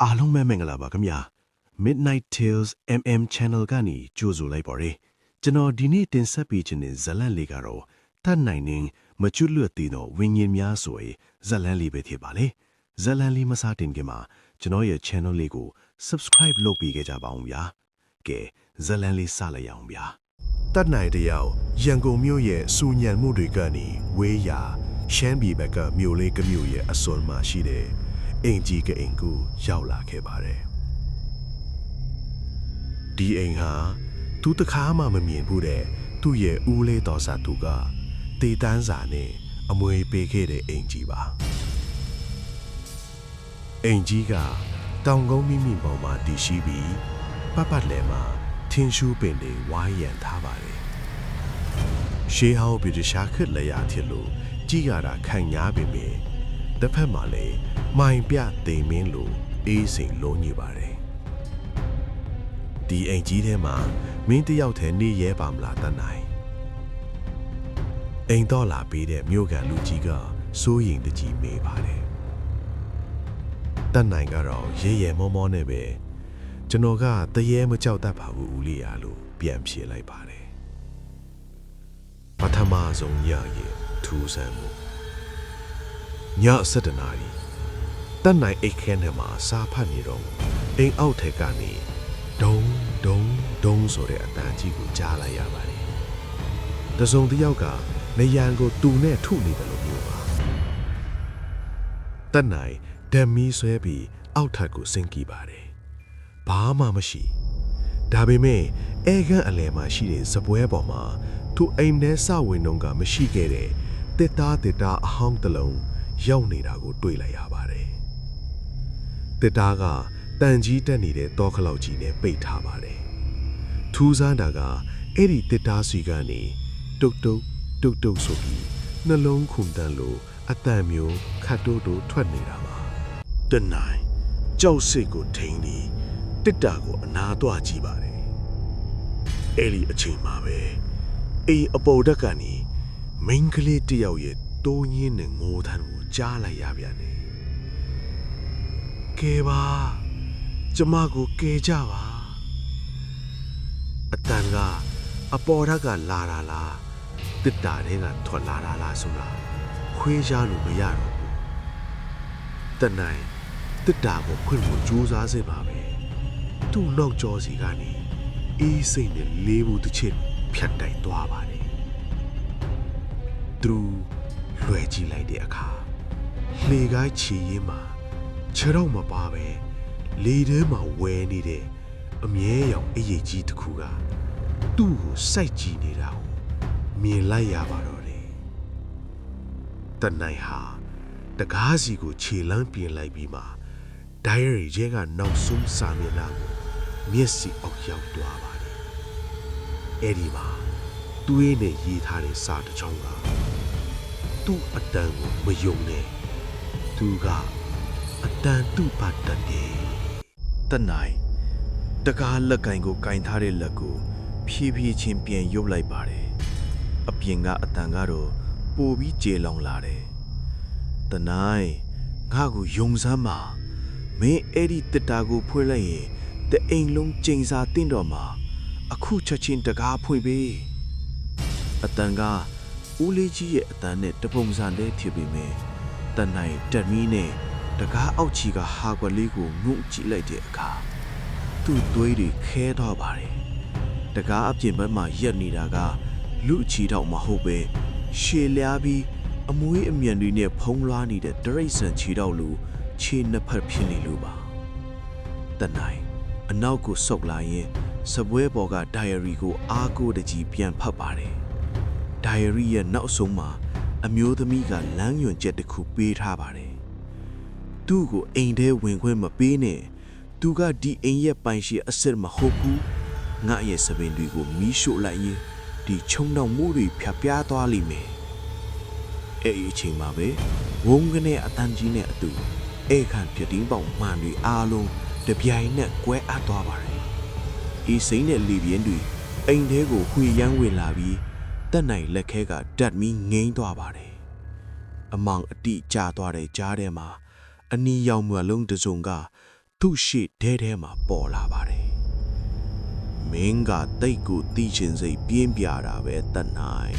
အားလုံးပဲမင်္ဂလာပါခင်ဗျာ Midnight Tales MM Channel ကနေကြိုဆိုလိုက်ပါရစေကျွန်တော်ဒီနေ့တင်ဆက်ပေးခြင်းတဲ့ဇာတ်လမ်းလေးကတော့တတ်နိုင်နေမကျွတ်လွတ်သေးသောဝိညာဉ်များဆိုရင်ဇာတ်လမ်းလေးပဲဖြစ်ပါလေဇာတ်လမ်းလေးမစတင်ခင်မှာကျွန်တော်ရဲ့ channel လေးကို subscribe လုပ်ပေးခဲ့ကြပါအောင်ဗျာကဲဇာတ်လမ်းလေးစလိုက်ရအောင်ဗျာတတ်နိုင်တဲ့ရောက်ရန်ကုန်မြို့ရဲ့စူညံမှုတွေကနေဝေးရာရှမ်းပြည်ဘက်ကမြို့လေးကမြို့ရဲ့အစွန်မှာရှိတဲ့အင်ကြီးကအိမ်ကိုရောက်လာခဲ့ပါတယ်ဒီအိမ်ဟာသူတခါမှမမြင်ဘူးတဲ့သူ့ရဲ့ဦးလေးတော်စာသူကတေတန်းစာနဲ့အမွေပေးခဲ့တဲ့အိမ်ကြီးပါအိမ်ကြီးကတောင်ကုန်းမိမိပေါ်မှာတည်ရှိပြီးပတ်လည်မှာထင်းရှူးပင်တွေဝိုင်းရံထားပါတယ်ရှေးဟောင်းဗြိတိရှားခေတ်လက်ရာထစ်လို့ကြည်ရတာခံညားပေမဲ့တစ်ဖက်မှာလည်းမိုင်ပြသိမ်မင်းလိုအေးစိမ်လုံးညိပါတယ်ဒီအိမ်ကြီးထဲမှာမင်းတယောက်တည်းနေရဲပါမလားတတ်နိုင်အိမ်တော့လာပေးတဲ့မြို့ကန်လူကြီးကစိုးရိမ်တကြီးမေးပါတယ်တတ်နိုင်ကတော့ရဲရဲမောမောနဲ့ပဲကျွန်တော်ကတရေမကြောက်တတ်ပါဘူးဦးလေးရလို့ပြန်ဖြေလိုက်ပါတယ်ပထမဆုံးညရဲ့ထူးဆန်းမှုည7 နာရီတတ်နိုင်အိတ်ခဲထဲမှာစာဖတ်နေတော့အိမ်အောက်ထက်ကနေဒုံဆိုတဲ့အတန်ကြီးကိုကြားလိုက်ရပါတယ်တစုံတစ်ယောက်ကနေရန်ကိုတူနဲ့ထုနေတယ်လို့ပြောပါတတ်နိုင်ဓမီဆွဲပြီးအောက်ထပ်ကိုဆင်းကြည့်ပါတယ်ဘာမှမရှိဒါပေမဲ့အဲခန်းအလယ်မှာရှိတဲ့စပွဲပေါ်မှာသူအိမ်ထဲစဝင်တော့ကမရှိခဲ့တဲ့တစ်တာအဟောင်းတစ်လုံးရောက်နေတာကိုတွေ့လိုက်ရပါတယ်တစ်တာကတန်ကြီးတက်နေတဲ့တောခလောက်ကြီးနဲ့ပိတ်ထားပါတယ်ထူးဆန်းတာကအဲ့ဒီတစ်တာစီကနေတုတ်ဆိုပြီးနှလုံးခုန်တန်းလို့အတန်မျိုးခတ်တိုးထွက်နေတာပါတနိုင်ကြောက်စိတ်ကိုထိန်းပြီးတစ်တာကိုအနာသွားကြည့်ပါတယ်အဲ့ဒီအချိန်မှာပဲအိမ်အပေါ်တက်ကနေမိန်းကလေးတယောက်ရဲ့တိုးညင်းနဲ့ငိုထမ်းကိုကြားလိုက်ရပြန်တယ်ကဲပါကျမကိုကဲကြပါအတန်ကအပေါ်ထက်ကလာတာလားတစ်တာတွေကထွက်လာတာလားဆိုတာခွေးရှားလို့မရတော့ဘူးတနိုင်တစ်တာကိုခွင့်ကိုကြိုးစားစေပါပဲသူ့နောက်ကျောစီကနေအေးစိတ်နဲ့လေးဘူးတစ်ချက်ဖြတ်တိုက်သွားပါတယ်သူလွယ်ကြည့်လိုက်တဲ့အခါလှေကိုင်းချီရင်မှာခြေတော့မပါပဲလေထဲမှာဝဲနေတဲ့အမြဲရောင်အရေးကြီးတစ်ခုကသူ့ကိုစိုက်ကြည့်နေတာကိုမြင်လိုက်ရပါတော့တယ်တနိုင်ဟာတကားစီကိုခြေလမ်းပြင်လိုက်ပြီးမှဒိုင်ရီကျဲကနောက်ဆုံးစာမျက်နှာကိုမျက်စိအောက်ရောက်သွားပါတယ်အဲ့ဒီမှာတွေးနဲ့ရေးထားတဲ့စာတစ်ချောင်းကသူ့အတန်ကိုမယုံနဲ့သူကအတန်သူ့ပတ်တတ်တယ်တနိုင်တကားလက်ကင်ကိုကင်ထားတဲ့လက်ကိုဖြည်းဖြည်းချင်းပြန်ရုပ်လိုက်ပါတယ်အပြင်ကအတန်ကတော့ပိုပြီးကြေလောင်လာတယ်တနိုင်ငါ့ကိုယုံစမ်းပါမင်းအဲ့ဒီတစ်တာကိုဖွင့်လိုက်ရင်တအိမ်လုံးကျိန်စာတင်းတော်မှာအခုချက်ချင်းတကားဖွင့်ပေးအတန်ကဦးလေးကြီးရဲ့အတန်နဲ့တပုံစံတည်းဖြစ်ပေမဲ့တနိုင်တက်မီးနဲ့တကားအောက်ချီကဟာကွက်လေးကိုငုံကြည့်လိုက်တဲ့အခါသူ့သွေးတွေခဲသွားပါတယ်တကားအပြင်ဘက်မှာရက်နေတာကလူချီတော့မဟုတ်ပဲရှည်လျားပြီးအမွေးအမြန်တွေနဲ့ဖုံးလွှားနေတဲ့တရိတ်ဆန်ချီတော့လူခြေနှစ်ဖက်ဖြစ်နေလို့ပါတနိုင်အနောက်ကိုဆုတ်လာရင်စပွဲပေါ်ကဒိုင်ယာရီကိုအားကိုးတကြီးပြန်ဖတ်ပါတယ်ဒိုင်ယာရီရဲ့နောက်ဆုံးမှာအမျိုးသမီးကလမ်းညွှန်ချက်တစ်ခုပေးထားပါတယ်သူ့ကိုအိမ်ထဲဝင်ခွင့်မပေးနဲ့သူကဒီအိမ်ရဲ့ပိုင်ရှင်အစ်စ်မဟုတ်ဘူးငါရဲ့စပင်တွေကိုမီးရှို့လိုက်ရင်ဒီချုံတောင်မှုတွေဖြတ်ပြားသွားလိမ့်မယ်အဲ့ဒီအချိန်မှာပဲဝုန်းကနေအတန်ကြီးနဲ့အတူအဲ့ခန့်ပြတင်းပေါင်မှန်တွေအားလုံးတပြိုင်နက်ကွဲအပ်သွားပါတယ်ဤစိမ့်တဲ့လေပြင်းတွေအိမ်ထဲကိုဝှေ့ရမ်းဝင်လာပြီးတက်နိုင်လက်ခဲကဓာတ်မီးငိမ့်သွားပါတယ်အမောင်အတိကျသွားတဲ့ကြားထဲမှာအနီရောင်မွယ်လုံးတစုံက သူ့ရှိတဲထဲမှာပေါ်လာပါတယ်မင်းကတိတ်ကိုတီးချင်စိတ်ပြင်းပြတာပဲတတ်နိုင်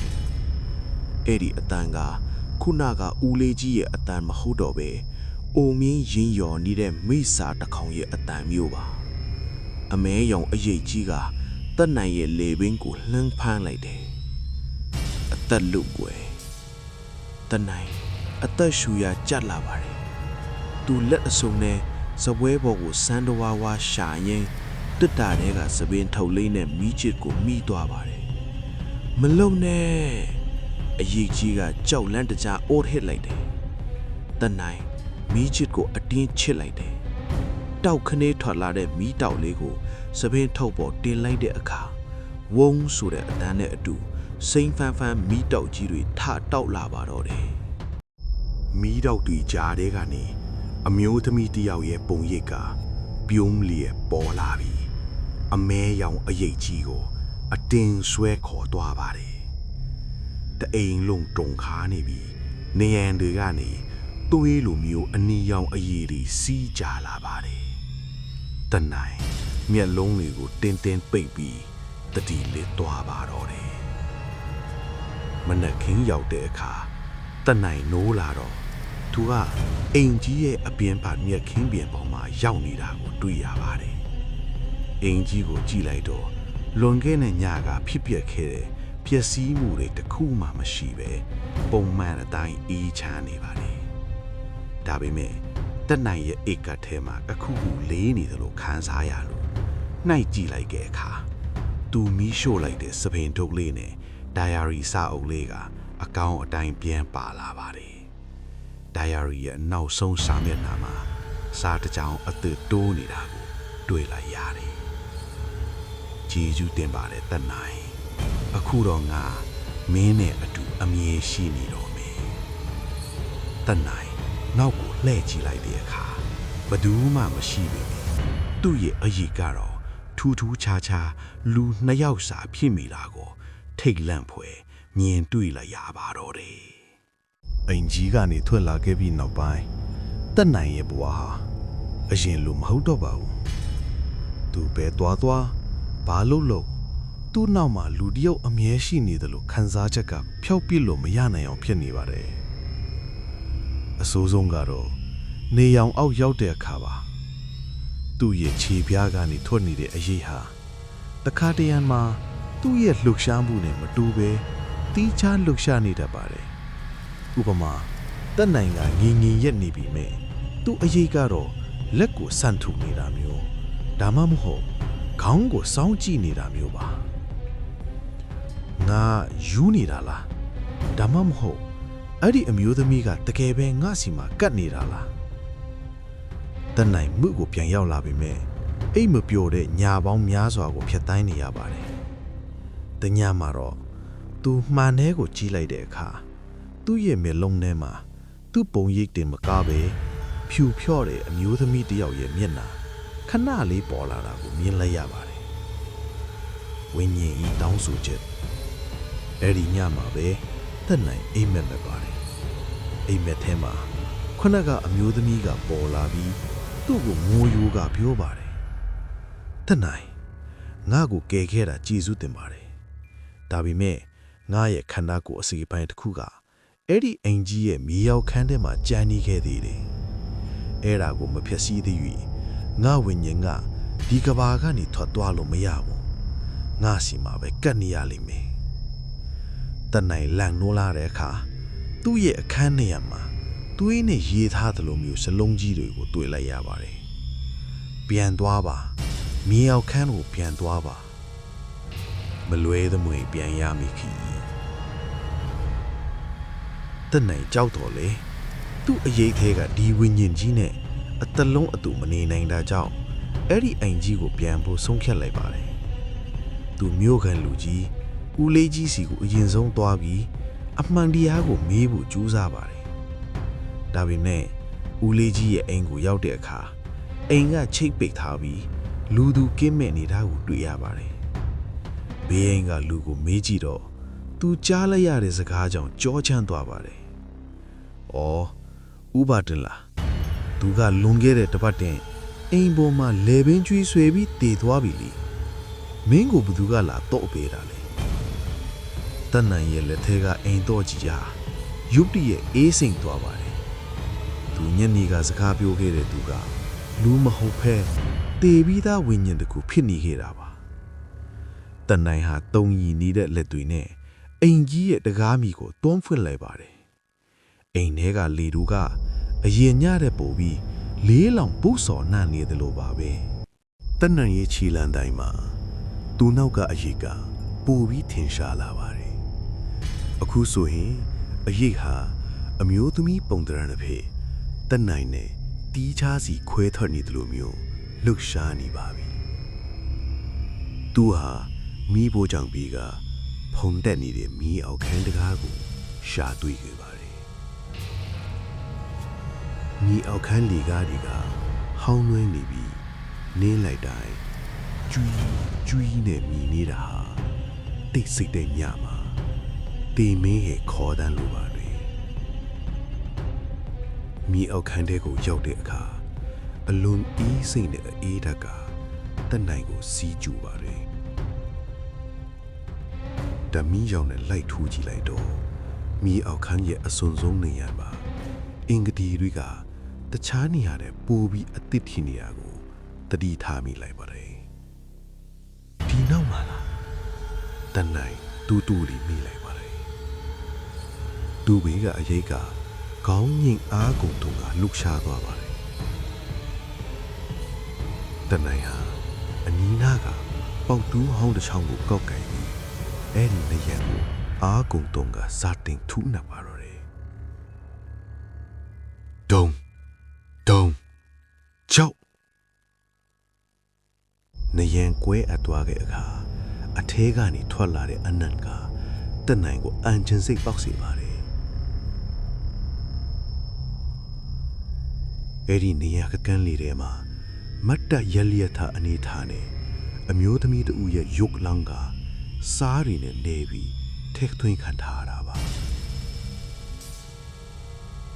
အဲ့ဒီအတန်ကခုနကဦးလေးကြီးရဲ့အတန်မဟုတ်တော့ပဲအိုမင်းရင်ရော်နေတဲ့မိစာတစ်ခေါင်ရဲ့အတန်မျိုးပါအမဲရောင်အရေးကြီးကတတ်နိုင်ရဲ့လေပင်ကိုလှမ်းဖမ်းလိုက်တယ်အသက်လွတ်ွယ်တတ်နိုင်အသက်ရှူရကြက်လာပါတယ်သူလက်အစုံနဲ့စပွဲပေါ်ကိုစမ်းတဝါဝါရှာရင်တစ်တာတဲကစပင်ထုတ်လေးနဲ့မိချစ်ကိုမိသွားပါတယ်မလုံနဲ့အရေးကြီးကကြောက်လန့်တကြားအိုးဟစ်လိုက်တယ်တတ်နိုင်မိချစ်ကိုအတင်းချစ်လိုက်တယ်တောက်ခနေထွက်လာတဲ့မီးတောက်လေးကိုစပင်ထုတ်ပေါ်တင်လိုက်တဲ့အခါဝုန်းဆိုတဲ့အတန်းနဲ့အတူစိမ့်ဖန်းဖန်းမီးတောက်ကြီးတွေထတောက်လာပါတော့တယ်မီးတောက်တွေကြားထဲကနေအမျိုးသမီးတစ်ယောက်ရဲ့ပုံရိပ်ကပြုံးလျက်ပေါ်လာပြီးအမဲရောင်အရေးကြီးကိုအတင်းဆွဲခေါ်သွားပါတယ်တအိမ်လုံးတုံခါနေပြီးနေရန်တွေကနေသွေးလိုမျိုးအနီရောင်အရေးတွေစီးကြလာပါတယ်တနိုင်မျက်လုံးတွေကိုတင်းတင်းပိတ်ပြီးတတိလေးသွားပါတော့တယ်မနက်ခင်းရောက်တဲ့အခါတနိုင်နိုးလာတော့သူကအိမ်ကြီးရဲ့အပြင်ပါမျက်ခင်းပြင်ပေါ်မှာရောက်နေတာကိုတွေ့ရပါတယ်အိမ်ကြီးကိုကြည့်လိုက်တော့လွန်ခဲ့တဲ့ညကဖြစ်ပျက်ခဲ့တဲ့ပျက်စီးမှုတွေတစ်ခုမှမရှိပဲပုံမှန်အတိုင်းအေးချမ်းနေပါတယ်ဒါပေမဲ့တက်နိုင်ရဲ့အိတ်ကတ်ထဲမှာအခုခုလေးနေသလိုခံစားရလို့နှိုက်ကြည့်လိုက်တဲ့အခါသူမီးရှို့လိုက်တဲ့စပင်ထုတ်လေးနဲ့ဒိုင်ယာရီစာအုပ်လေးကအကောင့်အတိုင်းပြန်ပါလာပါတယ်ဒိုင်ယာရီရဲ့နောက်ဆုံးစာမျက်နှာမှာစာတစ်ကြောင်အသစ်တိုးနေတာကိုတွေ့လိုက်ရတယ်ကြည်ကျူးတင်ပါတယ်တက်နိုင်အခုတော့ငါမင်းနဲ့အတူအမြဲရှိနေတော့မယ်တက်နိုင်နောက်ကိုလှည့်ကြည့်လိုက်တဲ့အခါဘယ်သူမှမရှိပေမဲ့သူ့ရဲ့အရေးကတော့ထူးထူးခြားခြားလူနှစ်ယောက်စာဖြစ်မိတာကိုထိတ်လန့်ဖွယ်မြင်တွေ့လိုက်ရပါတော့တယ်အိမ်ကြီးကနေထွက်လာခဲ့ပြီးနောက်ပိုင်းတက်နိုင်ရဲ့ဘဝဟာအရင်လိုမဟုတ်တော့ပါဘူးသူပဲသွားဘာလို့သူ့နောက်မှာလူတယောက်အမြဲရှိနေတယ်လို့ခံစားချက်ကဖျောက်ပစ်လို့မရနိုင်အောင်ဖြစ်နေပါတယ်အဆိုးဆုံးကတော့နေရောင်အောက်ရောက်တဲ့အခါပါသူ့ရဲ့ခြေပြားကနေထွက်နေတဲ့အရေးဟာတခါတရံမှာသူ့ရဲ့လှုပ်ရှားမှုနဲ့မတူပဲတီးခြားလှုပ်ရှားနေတတ်ပါတယ်ဥပမာတက်နိုင်ကငင်ရက်နေပြီမဲ့သူ့အရေးကတော့လက်ကိုဆန့်ထုနေတာမျိုးဒါမှမဟုတ်ခေါင်းကိုစောင်းကြည့်နေတာမျိုးပါငါယူနေတာလားဒါမှမဟုတ်အဲ့ဒီအမျိုးသမီးကတကယ်ပဲငါစီမှာကတ်နေတာလားတနိုင်မှုကိုပြန်ရောက်လာပြီမဲ့အိတ်မပျော်တဲ့ညာပေါင်းများစွာကိုဖျက်တိုင်းနေရပါတယ်တညမှာတော့သူမှန်တဲ့ကိုကြီးလိုက်တဲ့အခါသူ့ရဲ့မျက်လုံးထဲမှာသူ့ပုံရိပ်တင်မကားပဲဖြူဖြော့တဲ့အမျိုးသမီးတစ်ယောက်ရဲ့မျက်နှာခဏလေးပေါ်လာတာကိုမြင်လိုက်ရပါတယ်ဝိညာဉ်ဤတောင်းဆိုချက်အဲ့ဒီညမှာပဲတက်နိုင်အိမ်မက်မဲ့ပါတယ်အိမ်မက်ထဲမှာခုနကအမျိုးသမီးကပေါ်လာပြီးသူ့ကိုငိုယိုးကပြောပါတယ်တက်နိုင်ငါ့ကိုကယ်ခဲ့တာကျေးဇူးတင်ပါတယ်ဒါပေမဲ့ငါရဲ့ခန္ဓာကိုယ်အစိပ်ပိုင်းတစ်ခုကအဲ့ဒီအိမ်ကြီးရဲ့မြေရောက်ခန်းထဲမှာကြံနေခဲ့သေးတယ်အဲ့ဒါကိုမဖျက်ဆီးသေး၍ငါဝိညာဉ်ကဒီကဘာကနေထွက်သွားလို့မရဘူးငါစီမှာပဲကတ်နေရလိမ့်မယ်တနိုင်လန့်နိုးလာတဲ့အခါသူ့ရဲ့အခန်းထဲမှာသွေးနဲ့ရေထားသလိုမျိုးစလုံးကြီးတွေကိုတွေ့လိုက်ရပါတယ်ပြန်သွားပါမြေရောက်ခန်းကိုပြန်သွားပါမလွဲသမွေပြန်ရမိခီတနိုင်ကြောက်တော်လေသူ့အရေးသေးကဒီဝိညာဉ်ကြီးနဲ့အတလုံးအတူမနေနိုင်တာကြောင့်အဲ့ဒီအိမ်ကြီးကိုပြန်ဖို့ဆုံးဖြတ်လိုက်ပါတယ်သူမျိုးခံလူကြီးဦးလေးကြီးစီကိုအရင်ဆုံးသွားပြီးအမှန်တရားကိုမေးဖို့ကြိုးစားပါတယ်ဒါပေမဲ့ဦးလေးကြီးရဲ့အိမ်ကိုရောက်တဲ့အခါအိမ်ကချိတ်ပိတ်ထားပြီးလူသူကင်းမဲ့နေတာကိုတွေ့ရပါတယ်ဘေးအိမ်ကလူကိုမေးကြည့်တော့သူကြားလိုက်ရတဲ့စကားကြောင့်ကြောချမ်းသွားပါတယ်။အော်ဥပါတင်လားသူကလွန်ခဲ့တဲ့တစ်ပတ်တင် အိမ်ပေါ်မှာလေပင်ကျွေးဆွဲပြီးတည်သွားပြီလေမင်းကိုဘသူကလာတော့ပေးတာလေတန်နိုင်ရဲ့လက်ထဲကအိမ်တော့ကြီးဟာယုပတိရဲ့အေးစိမ်သွားပါတယ်သူညနေကစကားပြောခဲ့တဲ့သူကလူမဟုတ်ဖဲတေပြီးသားဝိညာဉ်တခုဖြစ်နေခဲ့တာပါတန်နိုင်ဟာတုံရီနေတဲ့လက်တွေနဲ့အိမ်ကြီးရဲ့တကားမီကိုတွန်းဖွင့်လိုက်ပါတယ်အိမ်ထဲကလေတူကအရင်ညတဲ့ပို့ပြီးလေးလောင်ပုတ်စော်နှံ့နေတယ်လို့ပါပဲတန်နိုင်ရဲ့ခြေလမ်းတိုင်းမှာသူနောက်ကအရေးကပို့ပြီးထင်ရှားလာပါတယ်အခုဆိုရင်အရေးဟာအမျိုးသမီးပုံတရံတစ်ဖြစ်တန်နိုင်နဲ့တီးခြားစီခွဲထွက်နေတယ်လို့မျိုးလှုပ်ရှားနေပါပြီသူဟာမီးပိုးကြောင့်ပြီးကဖုန်တက်နေတဲ့မီးအောက်ခန်းတကားကိုရှာတွေ့ခဲ့ပါတယ်မီးအောက်ခန်းလေကားတွေကဟောင်းနှွင်းနေပြီးနင်းလိုက်တိုင်းကျွီးနဲ့မြည်နေတာဟာတိတ်ဆိတ်တဲ့ညမှာတေမင်းရဲ့ခေါ်တန်းလိုပါတွေမီးအောက်ခန်းထဲကိုရောက်တဲ့အခါအလွန်အေးစိမ့်တဲ့အေးဓာတ်ကတက်နိုင်ကိုစီးကျူပါတယ်ဓမီရောင်နဲ့လိုက်ထူးကြည့်လိုက်တော့မီးအောက်ခန်းရဲ့အစွန်ဆုံးနေရာမှာအင်္ဂတီတွေကတခြားနေရာနဲ့ပိုပြီးအသစ်ထီနေရာကိုတတိထားမိလိုက်ပါတယ်ဒီနောက်မှာလားတန်နိုင်တူလေးမိလိုက်ပါတယ်သူဘေးကအရေးကခေါင်းညင်အားကုန်တုံကလှုပ်ရှားသွားပါတယ်တန်နိုင်ဟာအနီးနားကပေါက်တူးဟောင်းတစ်ချောင်းကိုကောက်ကင်ပြီးအဲ့ဒီနေရာကိုအားကုန်တုံကစာတင်ထူးနေပါတော့တယ်ဒုံကြောက်နေရင်ကွဲအပ်သွားတဲ့အခါအထဲကနေထွက်လာတဲ့အနံ့ကတက်နိုင်ကိုအန်ချင်စိတ်ပေါက်စေပါတယ်အဲ့ဒီနေရာကကန်းလေးထဲမှာမတ်တရလျက်ထအနေထားနဲ့အမျိုးသမီးတူရဲ့ရုပ်လောင်းကစားရီနဲ့နေပြီးထက်သွင်းခံထားရတာပါ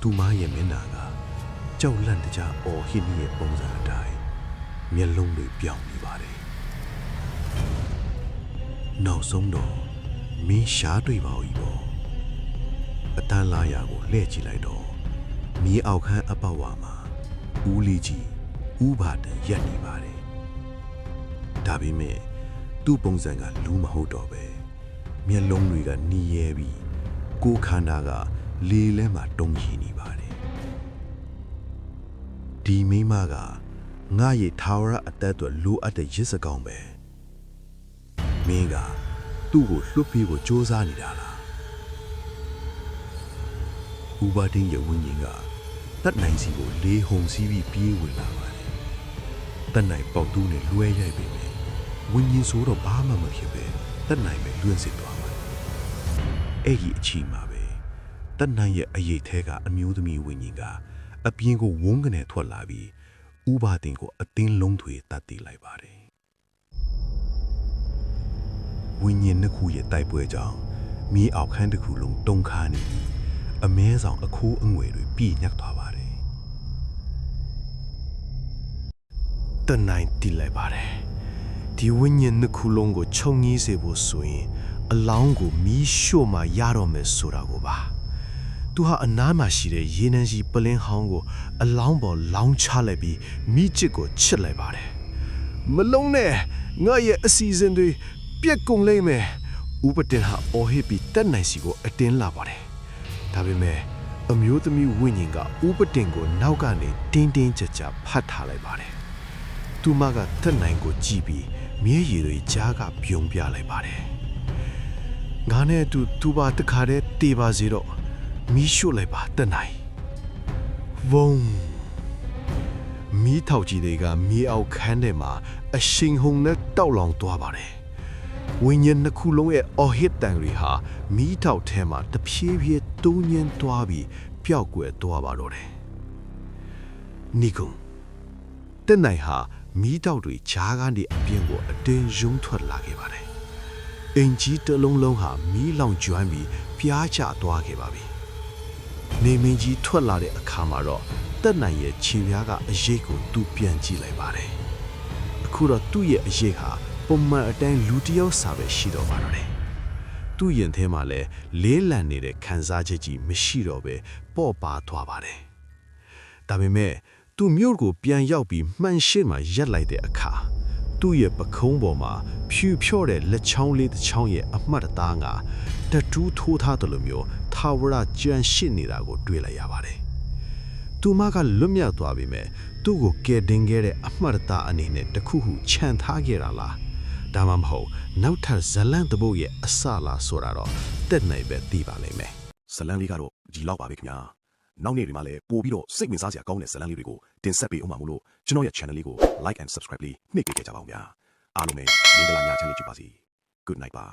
သူမရဲ့မျက်နှာကကြောက်လန့်တကြားအော်ဟစ်ရဲ့ပုံစံအတိုင်းမျက်လုံးတွေပြောင်းနေပါတယ်နောက်ဆုံးတော့မင်းရှားတွေ့ပါဦးပေါ့အတန်းလာရာကိုလှည့်ကြည့်လိုက်တော့မီးအောက်ခန်းအပေါက်ဝါမှာဦးလေးကြီးဥပါဒံရက်နေပါတယ်ဒါပေမဲ့သူ့ပုံစံကလူမဟုတ်တော့ပဲမျက်လုံးတွေကနီးရဲပြီးကိုယ်ခန္ဓာကလေလဲမှာတုံ့ရှိနေပါတယ်ဒီမိမကငါရဲ့ထာဝရအသက်အတွက်လိုအပ်တဲ့ရစ်စကောင်းပဲမင်းကသူ့ကိုလွတ်ပေးဖို့ကြိုးစားနေတာလားဥပါဒင်းရဲ့ဝိညာဉ်ကတတ်နိုင်စီကိုလေဟုန်စီးပြီးပြေးဝင်လာပါတယ်တတ်နိုင်ပေါက်တူးနဲ့လွှဲရိုက်ပေမဲ့ဝိညာဉ်ဆိုတော့ဘာမှမဖြစ်ပဲတတ်နိုင်ပဲလွင့်စစ်သွားပါတယ်အဲ့ဒီအချိန်မှာပဲတတ်နိုင်ရဲ့အရေးထဲကအမျိုးသမီးဝိညာဉ်ကအပြင်ကိုဝုန်းကနေထွက်လာပြီးဥပါဒင်းကိုအတင်းလုံးထွေတတ်တည်လိုက်ပါတယ်ဝိညာဉ်နှစ်ခုရဲ့တိုက်ပွဲကြောင့်မီးအောက်ခန်းတစ်ခုလုံးတုံခါနေပြီးအမဲဆောင်အခိုးအငွေတွေပြည့်ညက်သွားပါတယ်တနိုင်တိလိုက်ပါတယ်ဒီဝိညာဉ်နှစ်ခုလုံးကိုခြုံငီးစေဖို့ဆိုရင်အလောင်းကိုမီးရှို့မှရတော့မယ်ဆိုတာကိုပါသူဟာအနားမှာရှိတဲ့ရေနံရှိပလင်းဟောင်းကိုအလောင်းပေါ်လောင်းချလိုက်ပြီးမိကျစ်ကိုချစ်လိုက်ပါတယ်မလုံးနဲ့ငါရဲ့အစီအစဉ်တွေပြက်ကုန်လိမ့်မယ်ဥပတင်ဟာအော်ဟစ်ပြီးတက်နိုင်စီကိုအတင်းလာပါတယ်ဒါပေမဲ့အမျိုးသမီးဝိညာဉ်ကဥပတင်ကိုနောက်ကနေတင်းတင်းကြပ်ကြပ်ဖတ်ထားလိုက်ပါတယ်သူမကတက်နိုင်ကိုကြည့်ပြီးမျက်ရည်တွေကြားကပြုံးပြလိုက်ပါတယ်ငါနဲ့သူပါတခါတည်းတေးပါစေတော့မီးရှို့လိုက်ပါတက်နိုင်ဝုန်းမီးထောက်ကြီးတွေကမြေအောက်ခန်းထဲမှာအရှိန်ဟုန်နဲ့တောက်လောင်သွားပါတယ်ဝိညာဉ်နှစ်ခုလုံးရဲ့အော်ဟစ်တန်တွေဟာမီးထောက်ထဲမှာတဖြည်းဖြည်းတုံးညင်းသွားပြီးပျောက်ကွယ်သွားပါတော့တယ်နီကုံတက်နိုင်ဟာမီးတောက်တွေဂျားကနေအပြင်ကိုအတင်းယုံထွက်လာခဲ့ပါတယ်အင်ကြီးတစ်လုံးလုံးဟာမီးလောင်ကျွမ်းပြီးပြားကျသွားခဲ့ပါပြီ နေမင်းကြီးထွက်လာတဲ့အခါမှာတော့တက်နိုင်ရဲ့ခြေပြားကအရေးကိုသူပြန်ကြည့်လိုက်ပါတယ်အခုတော့သူ့ရဲ့အရေးဟာပုံမှန်အတိုင်းလူတစ်ယောက်စာပဲရှိတော့ပါတော့တယ်သူ့ရင်ထဲမှာလည်းလေးလံနေတဲ့ခံစားချက်ကြီးမရှိတော့ပဲပေါ့ပါသွားပါတယ်ဒါပေမဲ့သူမြို့ကိုပြန်ရောက်ပြီးမှန်ရှင်းမှရက်လိုက်တဲ့အခါသူ့ရဲ့ပခုံးပေါ်မှာဖြူဖြော့တဲ့လက်ချောင်းလေးတစ်ချောင်းရဲ့အမှတ်အသားကတတူးထိုးထားတယ်လို့မျိုးထာဝရကြံရှိနေတာကိုတွေ့လိုက်ရပါတယ်သူမကလွတ်မြောက်သွားပြီမဲ့သူ့ကိုကယ်တင်ခဲ့တဲ့အမှတ်အသားအနေနဲ့တခုခုခြံထားခဲ့တာလားဒါမှမဟုတ်နောက်ထပ်ဇလန့်တပုတ်ရဲ့အစလားဆိုတာတော့တက်နိုင်ပဲသိပါလိမ့်မယ် ဇလန်းလေးကတော့ဒီလောက်ပါပဲခင်ဗျာနောက်နေ့တွေမှာလည်းပို့ပြီးတော့စိတ်ဝင်စားစရာကောင်းတဲ့ဇလန်းလေးတွေကိုတင်ဆက်ပေးအောင်ပါမို့လို့ကျွန်တော်ရဲ့ channel လေးကို like and subscribe လေးနှိပ်ပေးကြပါဦးဗျာအားလုံးပဲမင်္ဂလာညချမ်းလေးကြပါစေ good night ပါ